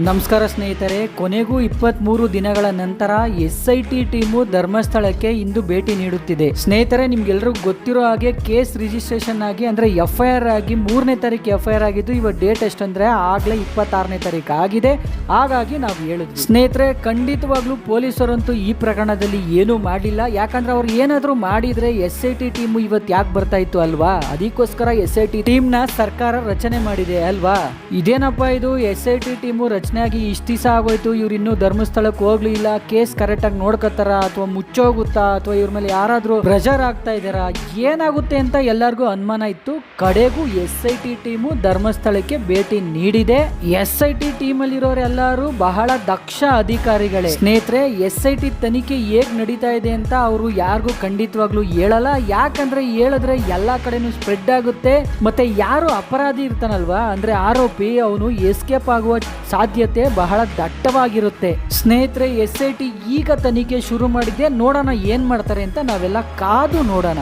ನಮಸ್ಕಾರ ಸ್ನೇಹಿತರೆ, ಕೊನೆಗೂ 23 ದಿನಗಳ ನಂತರ SIT ಟೀಮು ಧರ್ಮಸ್ಥಳಕ್ಕೆ ಇಂದು ಭೇಟಿ ನೀಡುತ್ತಿದೆ. ಸ್ನೇಹಿತರೆ, ನಿಮ್ಗೆಲ್ರಿಗೂ ಗೊತ್ತಿರೋ ಹಾಗೆ ಕೇಸ್ ರಿಜಿಸ್ಟ್ರೇಷನ್ ಆಗಿ ಅಂದ್ರೆ FIR ಆಗಿ 3ನೇ ತಾರೀಕು FIR ಆಗಿದ್ದು. ಇವಾಗ ಡೇಟ್ ಎಷ್ಟಂದ್ರೆ ಆಗ್ಲೇ 26ನೇ ತಾರೀಕು ಆಗಿದೆ. ಹಾಗಾಗಿ ನಾವು ಹೇಳಿದ್ವಿ ಸ್ನೇಹಿತರೆ, ಖಂಡಿತವಾಗ್ಲೂ ಪೊಲೀಸರಂತೂ ಈ ಪ್ರಕರಣದಲ್ಲಿ ಏನೂ ಮಾಡಿಲ್ಲ. ಯಾಕಂದ್ರೆ ಅವ್ರು ಏನಾದ್ರು ಮಾಡಿದ್ರೆ SIT ಟೀಮು ಇವತ್ತು ಯಾಕೆ ಬರ್ತಾ ಇತ್ತು ಅಲ್ವಾ? ಅದಕ್ಕೋಸ್ಕರ SIT ಟೀಮ್ ನ ಸರ್ಕಾರ ರಚನೆ ಮಾಡಿದೆ ಅಲ್ವಾ? ಇದೇನಪ್ಪ ಇದು SIT ಟೀಮು ರಚನೆ ಆಗಿ ಇಷ್ಟು ದಿವಸ ಆಗೋಯ್ತು, ಇವ್ರು ಇನ್ನೂ ಧರ್ಮಸ್ಥಳಕ್ಕೆ ಹೋಗ್ಲಿಲ್ಲ, ಕೇಸ್ ಕರೆಕ್ಟ್ ಆಗಿ ನೋಡ್ಕೊತಾರ ಅಥವಾ ಮುಚ್ಚೋಗುತ್ತಾ ಅಥವಾ ಇವ್ರ ಮೇಲೆ ಯಾರಾದ್ರೂ ಪ್ರೆಷರ್ ಆಗ್ತಾ ಇದಾರ, ಏನಾಗುತ್ತೆ ಅಂತ ಎಲ್ಲರಿಗೂ ಅನುಮಾನ ಇತ್ತು. ಕಡೆಗೂ SIT ಟೀಮು ಧರ್ಮಸ್ಥಳಕ್ಕೆ ಭೇಟಿ ನೀಡಿದೆ. SIT ಟೀಮ್ ಅಲ್ಲಿ ಇರೋರೆಲ್ಲರೂ ಬಹಳ ದಕ್ಷ ಅಧಿಕಾರಿಗಳೇ ಸ್ನೇಹಿತರೆ. SIT ತನಿಖೆ ಹೇಗ್ ನಡೀತಾ ಇದೆ ಅಂತ ಅವರು ಯಾರಿಗೂ ಖಂಡಿತವಾಗ್ಲೂ ಹೇಳಲ್ಲ. ಯಾಕಂದ್ರೆ ಹೇಳಿದ್ರೆ ಎಲ್ಲಾ ಕಡೆನೂ ಸ್ಪ್ರೆಡ್ ಆಗುತ್ತೆ. ಮತ್ತೆ ಯಾರು ಅಪರಾಧಿ ಇರ್ತಾನಲ್ವಾ, ಅಂದ್ರೆ ಆರೋಪಿ, ಅವನು ಎಸ್ಕೇಪ್ ಆಗುವ ಸಾಧ್ಯತೆ ಬಹಳ ದಟ್ಟವಾಗಿರುತ್ತೆ. ಸ್ನೇಹಿತರೆ, SIT ಈಗ ತನಿಖೆ ಶುರು ಮಾಡಿದೆ. ನೋಡೋಣ ಏನ್ ಮಾಡ್ತಾರೆ ಅಂತ, ನಾವೆಲ್ಲ ಕಾದು ನೋಡೋಣ.